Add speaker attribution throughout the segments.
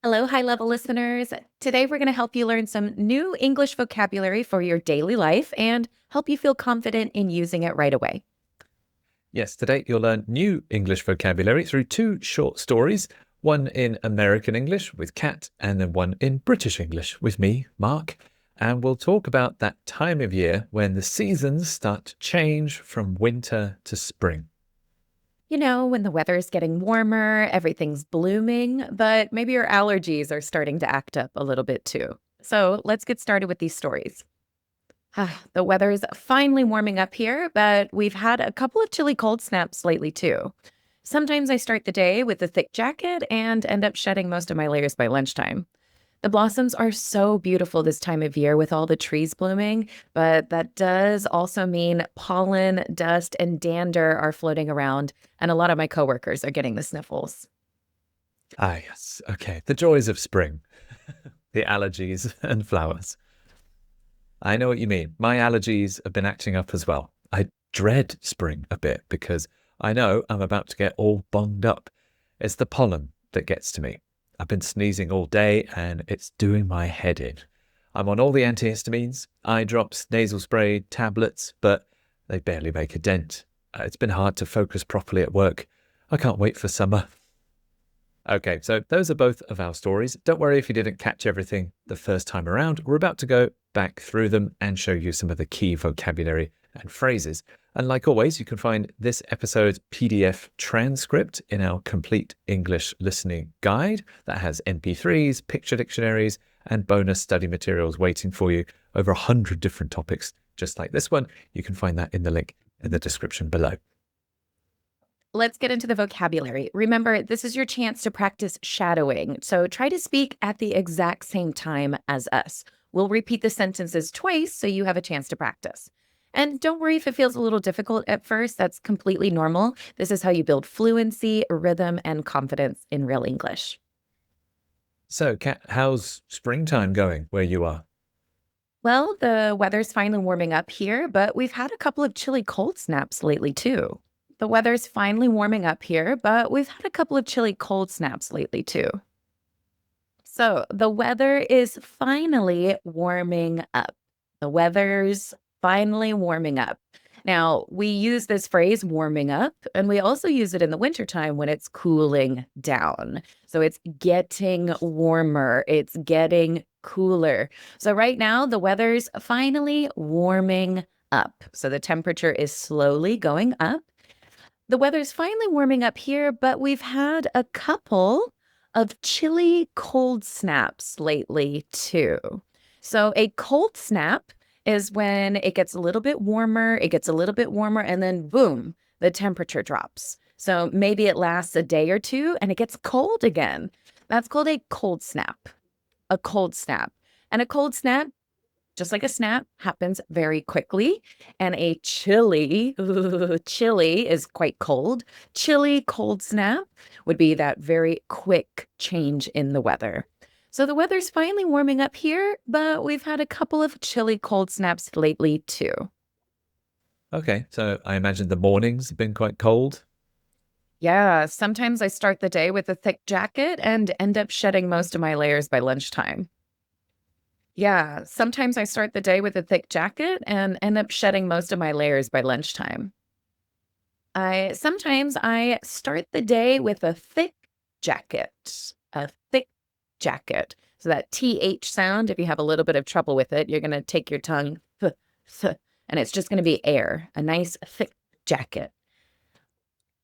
Speaker 1: Hello, high level listeners. Today, we're going to help you learn some new English vocabulary for your daily life and help you feel confident in using it right away.
Speaker 2: Yes, today you'll learn new English vocabulary through two short stories, one in American English with Kat, and then one in British English with me, Mark. And we'll talk about that time of year when the seasons start to change from winter to spring.
Speaker 1: You know, when the weather is getting warmer, everything's blooming, but maybe your allergies are starting to act up a little bit too. So let's get started with these stories. The weather's finally warming up here, but we've had a couple of chilly cold snaps lately too. Sometimes I start the day with a thick jacket and end up shedding most of my layers by lunchtime. The blossoms are so beautiful this time of year with all the trees blooming, but that does also mean pollen, dust, and dander are floating around, and a lot of my coworkers are getting the sniffles.
Speaker 2: Ah, yes. Okay. The joys of spring, the allergies and flowers. I know what you mean. My allergies have been acting up as well. I dread spring a bit because I know I'm about to get all bunged up. It's the pollen that gets to me. I've been sneezing all day and it's doing my head in. I'm on all the antihistamines, eye drops, nasal spray, tablets, but they barely make a dent. It's been hard to focus properly at work. I can't wait for summer. Okay, so those are both of our stories. Don't worry if you didn't catch everything the first time around. We're about to go back through them and show you some of the key vocabulary and phrases. And like always, you can find this episode's PDF transcript in our complete English listening guide that has MP3s, picture dictionaries, and bonus study materials waiting for you over 100 different topics, just like this one. You can find that in the link in the description below.
Speaker 1: Let's get into the vocabulary. Remember, this is your chance to practice shadowing, so try to speak at the exact same time as us. We'll repeat the sentences twice so you have a chance to practice. And don't worry if it feels a little difficult at first, that's completely normal. This is how you build fluency, rhythm, and confidence in real English.
Speaker 2: So, Kat, how's springtime going where you are?
Speaker 1: Well, the weather's finally warming up here, but we've had a couple of chilly cold snaps lately too. The weather's finally warming up here, but we've had a couple of chilly cold snaps lately too. So the weather is finally warming up. The weather's finally warming up. Now, we use this phrase warming up, and we also use it in the wintertime when it's cooling down. So it's getting warmer, it's getting cooler. So right now, the weather's finally warming up. So the temperature is slowly going up. The weather's finally warming up here, but we've had a couple of chilly cold snaps lately, too. So, a cold snap is when it gets a little bit warmer, and then boom, the temperature drops. So, maybe it lasts a day or two and it gets cold again. That's called a cold snap. A cold snap. And a cold snap, just like a snap, happens very quickly. And a chilly is quite cold. Chilly cold snap would be that very quick change in the weather. So the weather's finally warming up here, but we've had a couple of chilly cold snaps lately too.
Speaker 2: Okay, so I imagine the mornings have been quite cold.
Speaker 1: Yeah, sometimes I start the day with a thick jacket and end up shedding most of my layers by lunchtime. Yeah, sometimes I start the day with a thick jacket and end up shedding most of my layers by lunchtime. I sometimes I start the day with a thick jacket, a thick jacket. So that TH sound, if you have a little bit of trouble with it, you're going to take your tongue, and it's just going to be air, a nice thick jacket.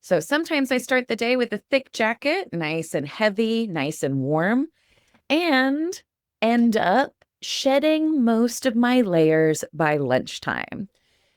Speaker 1: So sometimes I start the day with a thick jacket, nice and heavy, nice and warm, and end up shedding most of my layers by lunchtime.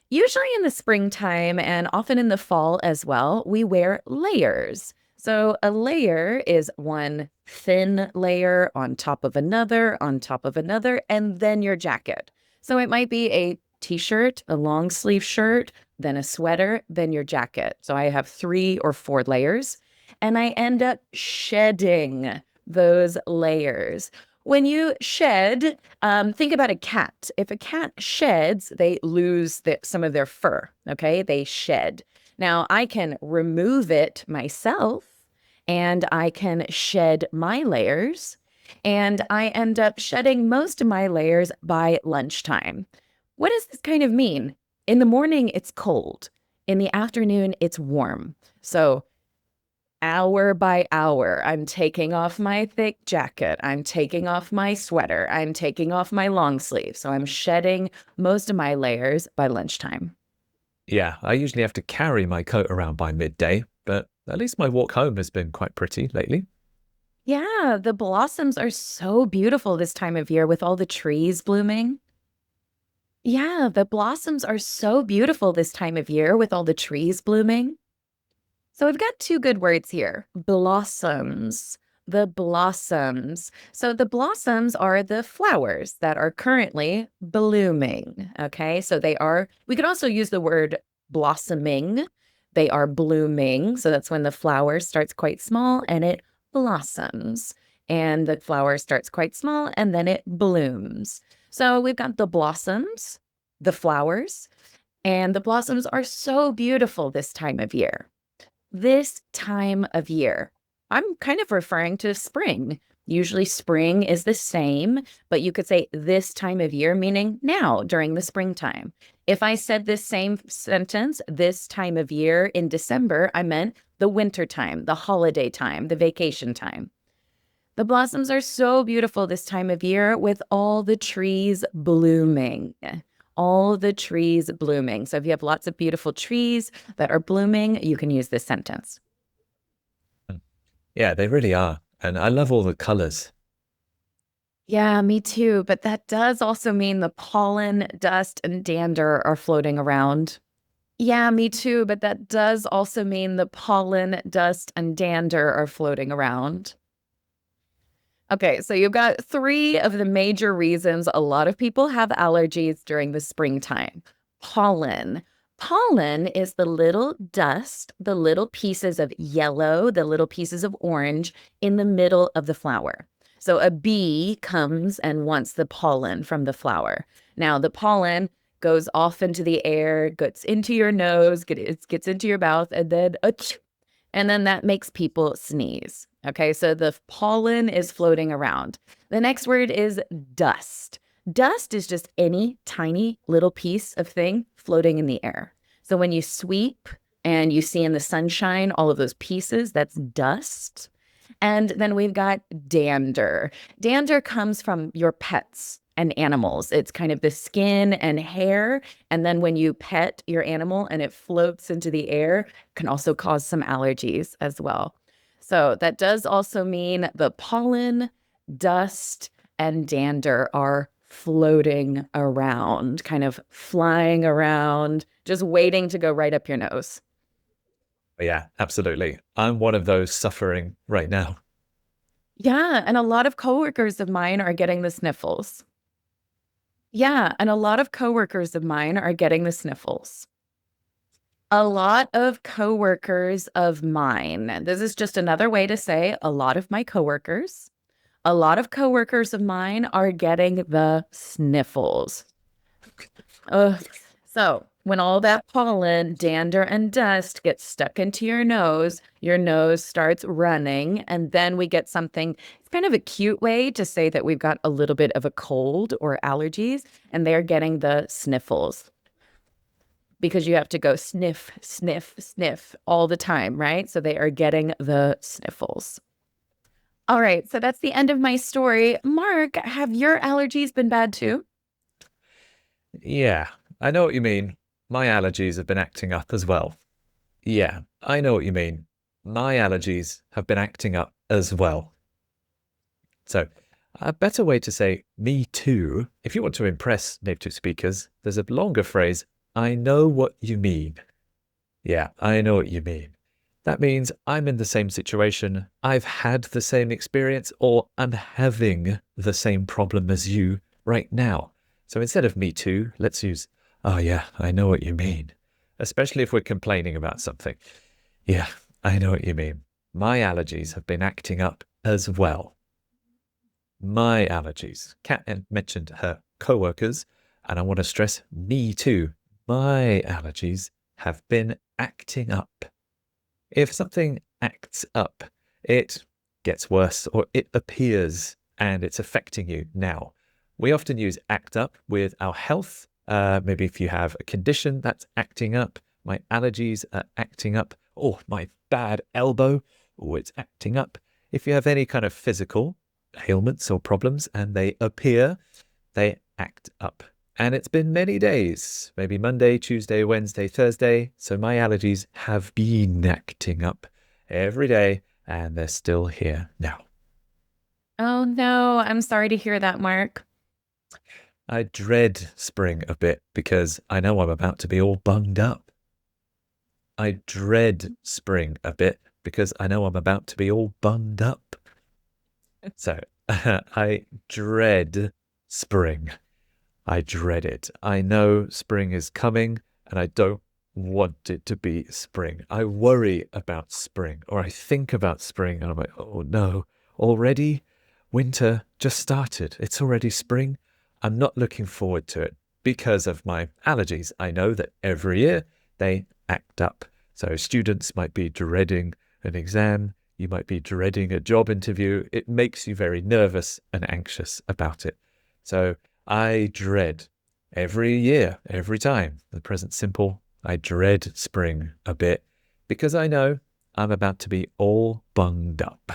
Speaker 1: Usually in the springtime and often in the fall as well, we wear layers. So a layer is one thin layer on top of another, and then your jacket. So it might be a t-shirt, a long sleeve shirt, then a sweater, then your jacket. So I have 3 or 4 layers, and I end up shedding those layers. When you shed, think about a cat. If a cat sheds, they lose some of their fur, okay? They shed. Now, I can remove it myself, and I can shed my layers, and I end up shedding most of my layers by lunchtime. What does this kind of mean? In the morning, it's cold. In the afternoon, it's warm. So, hour by hour, I'm taking off my thick jacket. I'm taking off my sweater. I'm taking off my long sleeve. So, I'm shedding most of my layers by lunchtime.
Speaker 2: Yeah, I usually have to carry my coat around by midday, but at least my walk home has been quite pretty lately.
Speaker 1: Yeah, the blossoms are so beautiful this time of year with all the trees blooming. Yeah, the blossoms are so beautiful this time of year with all the trees blooming. So we've got two good words here. Blossoms. The blossoms. So the blossoms are the flowers that are currently blooming. Okay. So we could also use the word blossoming. They are blooming. So that's when the flower starts quite small and it blossoms. And the flower starts quite small and then it blooms. So we've got the blossoms, the flowers, and the blossoms are so beautiful this time of year. This time of year. I'm kind of referring to spring. Usually spring is the same, but you could say this time of year, meaning now during the springtime. If I said this same sentence, this time of year in December, I meant the winter time, the holiday time, the vacation time. The blossoms are so beautiful this time of year with all the trees blooming. All the trees blooming. So if you have lots of beautiful trees that are blooming, you can use this sentence.
Speaker 2: Yeah, they really are. And I love all the colors.
Speaker 1: Yeah, me too. But that does also mean the pollen, dust, and dander are floating around. Yeah, me too. But that does also mean the pollen, dust, and dander are floating around. Okay, so you've got three of the major reasons a lot of people have allergies during the springtime. Pollen. Pollen is the little dust, the little pieces of yellow, the little pieces of orange in the middle of the flower. So a bee comes and wants the pollen from the flower. Now, the pollen goes off into the air, gets into your nose, gets into your mouth, and then and then that makes people sneeze. Okay, so the pollen is floating around. The next word is dust. Dust is just any tiny little piece of thing floating in the air. So when you sweep and you see in the sunshine all of those pieces, that's dust. And then we've got dander. Dander comes from your pets and animals. It's kind of the skin and hair. And then when you pet your animal and it floats into the air, can also cause some allergies as well. So that does also mean the pollen, dust, and dander are floating around, kind of flying around, just waiting to go right up your nose.
Speaker 2: Yeah, absolutely. I'm one of those suffering right now.
Speaker 1: Yeah, and a lot of coworkers of mine are getting the sniffles. Yeah, and a lot of coworkers of mine are getting the sniffles. A lot of coworkers of mine. This is just another way to say a lot of my coworkers. A lot of coworkers of mine are getting the sniffles. Ugh. So, when all that pollen, dander, and dust gets stuck into your nose starts running, and then we get something. It's kind of a cute way to say that we've got a little bit of a cold or allergies, and they're getting the sniffles because you have to go sniff, sniff, sniff all the time, right? So they are getting the sniffles. All right, so that's the end of my story. Mark, have your allergies been bad too?
Speaker 2: Yeah, I know what you mean. My allergies have been acting up as well. Yeah, I know what you mean. My allergies have been acting up as well. So, a better way to say me too, if you want to impress native speakers, there's a longer phrase, I know what you mean. Yeah, I know what you mean. That means I'm in the same situation, I've had the same experience, or I'm having the same problem as you right now. So instead of me too, let's use, oh yeah, I know what you mean. Especially if we're complaining about something. Yeah, I know what you mean. My allergies have been acting up as well. My allergies. Kat mentioned her co-workers, and I want to stress me too. My allergies have been acting up. If something acts up, it gets worse or it appears and it's affecting you now. We often use act up with our health. Maybe if you have a condition that's acting up, my allergies are acting up, or my bad elbow, oh, it's acting up. If you have any kind of physical ailments or problems and they appear, they act up. And it's been many days, maybe Monday, Tuesday, Wednesday, Thursday. So my allergies have been acting up every day and they're still here now.
Speaker 1: Oh no, I'm sorry to hear that, Mark.
Speaker 2: I dread spring a bit because I know I'm about to be all bunged up. I dread spring a bit because I know I'm about to be all bunged up. So I dread spring. I dread it. I know spring is coming and I don't want it to be spring. I worry about spring or I think about spring and I'm like, oh no, already? Winter just started. It's already spring. I'm not looking forward to it because of my allergies. I know that every year they act up. So students might be dreading an exam. You might be dreading a job interview. It makes you very nervous and anxious about it. So I dread every year, every time, the present simple, I dread spring a bit because I know I'm about to be all bunged up.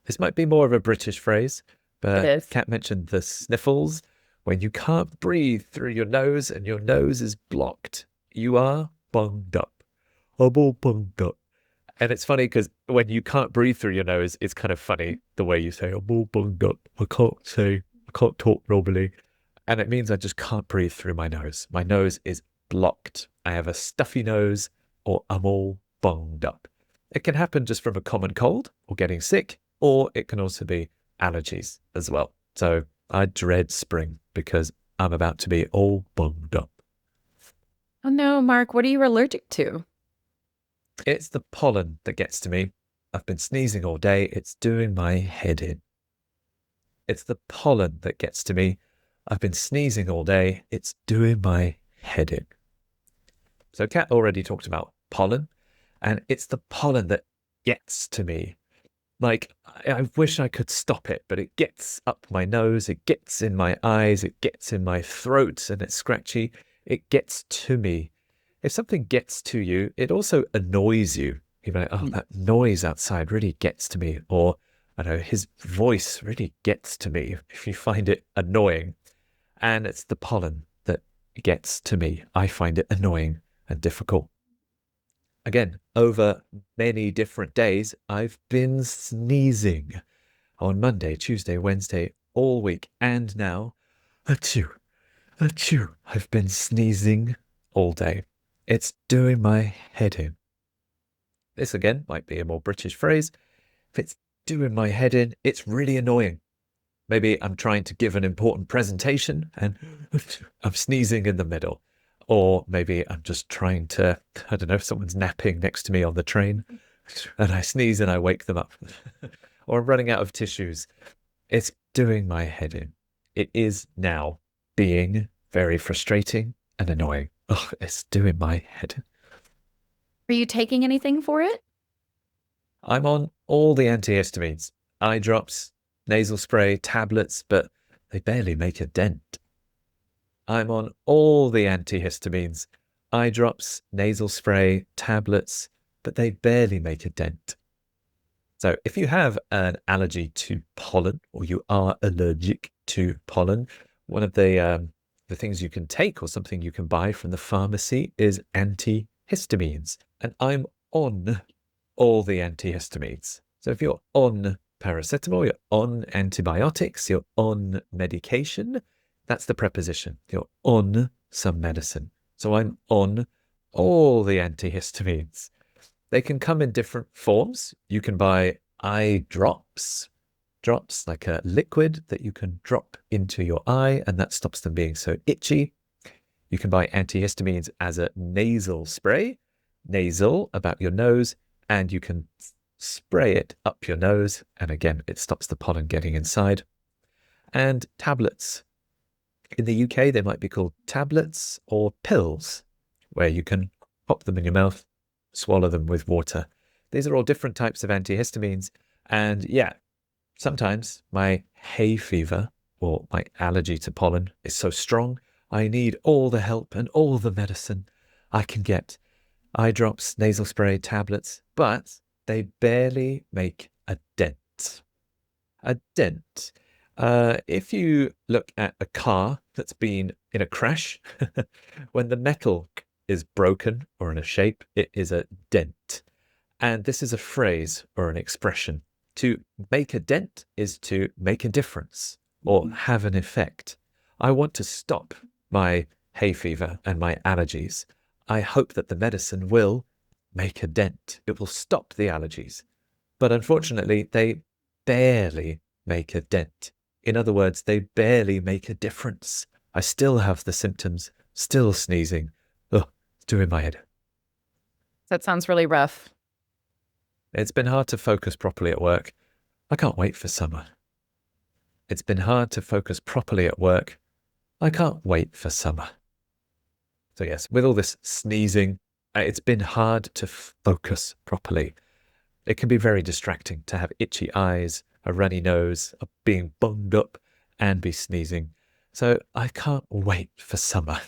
Speaker 2: This might be more of a British phrase,
Speaker 1: It
Speaker 2: but
Speaker 1: is.
Speaker 2: Kat mentioned the sniffles. When you can't breathe through your nose and your nose is blocked, you are bunged up. I'm all bunged up. And it's funny because when you can't breathe through your nose, it's kind of funny the way you say, I'm all bunged up. I can't talk normally. And it means I just can't breathe through my nose. My nose is blocked. I have a stuffy nose or I'm all bunged up. It can happen just from a common cold or getting sick, or it can also be allergies as well. So I dread spring because I'm about to be all bunged up.
Speaker 1: Oh no, Mark, what are you allergic to?
Speaker 2: It's the pollen that gets to me. I've been sneezing all day. It's doing my head in. It's the pollen that gets to me. I've been sneezing all day. It's doing my head in. So Kat already talked about pollen, and it's the pollen that gets to me. Like, I wish I could stop it, but it gets up my nose, it gets in my eyes, it gets in my throat, and it's scratchy. It gets to me. If something gets to you, it also annoys you. You're like, oh, that noise outside really gets to me. Or, I don't know, his voice really gets to me if you find it annoying. And it's the pollen that gets to me. I find it annoying and difficult. Again, over many different days, I've been sneezing on Monday, Tuesday, Wednesday, all week. And now, achoo, achoo, I've been sneezing all day. It's doing my head in. This again might be a more British phrase. If it's doing my head in, it's really annoying. Maybe I'm trying to give an important presentation and I'm sneezing in the middle. Or maybe I'm just trying to, I don't know, if someone's napping next to me on the train and I sneeze and I wake them up. Or I'm running out of tissues. It's doing my head in. It is now being very frustrating and annoying. Oh, it's doing my head in.
Speaker 1: Are you taking anything for it?
Speaker 2: I'm on all the antihistamines, eye drops, nasal spray, tablets, but they barely make a dent. I'm on all the antihistamines, eye drops, nasal spray, tablets, but they barely make a dent. So if you have an allergy to pollen or you are allergic to pollen, one of the things you can take or something you can buy from the pharmacy is antihistamines. And I'm on all the antihistamines. So if you're on paracetamol, you're on antibiotics, you're on medication, that's the preposition. You're on some medicine. So I'm on all the antihistamines. They can come in different forms. You can buy eye drops, like a liquid that you can drop into your eye, and that stops them being so itchy. You can buy antihistamines as a nasal spray, nasal about your nose, and you can spray it up your nose. And again, it stops the pollen getting inside. And tablets. In the UK, they might be called tablets or pills, where you can pop them in your mouth, swallow them with water. These are all different types of antihistamines. And yeah, Sometimes my hay fever or my allergy to pollen is so strong, I need all the help and all the medicine I can get. Eye drops, nasal spray, tablets, but they barely make a dent. A dent. If you look at a car that's been in a crash, when the metal is broken or in a shape, it is a dent. And this is a phrase or an expression. To make a dent is to make a difference or have an effect. I want to stop my hay fever and my allergies. I hope that the medicine will make a dent. It will stop the allergies. But unfortunately, they barely make a dent. In other words, they barely make a difference. I still have the symptoms, still sneezing. Ugh, it's doing my head.
Speaker 1: That sounds really rough.
Speaker 2: It's been hard to focus properly at work. I can't wait for summer. It's been hard to focus properly at work. I can't wait for summer. So yes, with all this sneezing, it's been hard to focus properly. It can be very distracting to have itchy eyes, a runny nose, being bunged up and be sneezing. So I can't wait for summer.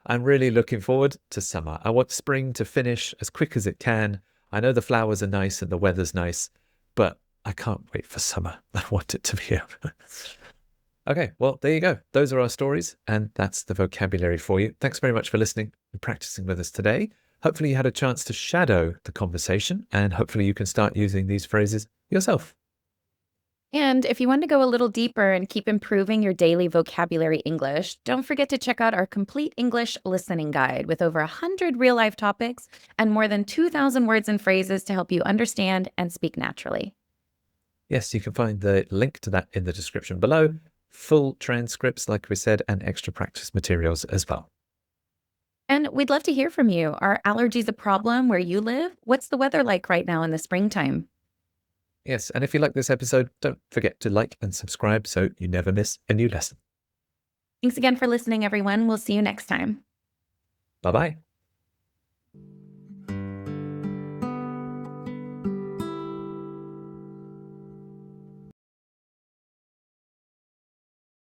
Speaker 2: I'm really looking forward to summer. I want spring to finish as quick as it can. I know the flowers are nice and the weather's nice, but I can't wait for summer. I want it to be over. Okay, well, there you go. Those are our stories, and that's the vocabulary for you. Thanks very much for listening and practicing with us today. Hopefully you had a chance to shadow the conversation, and hopefully you can start using these phrases yourself.
Speaker 1: And if you want to go a little deeper and keep improving your daily vocabulary English, don't forget to check out our complete English listening guide with over 100 real-life topics and more than 2,000 words and phrases to help you understand and speak naturally.
Speaker 2: Yes, you can find the link to that in the description below. Full transcripts, like we said, and extra practice materials as well.
Speaker 1: And we'd love to hear from you. Are allergies a problem where you live? What's the weather like right now in the springtime?
Speaker 2: Yes, and if you like this episode, don't forget to like and subscribe so you never miss a new lesson.
Speaker 1: Thanks again for listening, everyone. We'll see you next time.
Speaker 2: Bye-bye.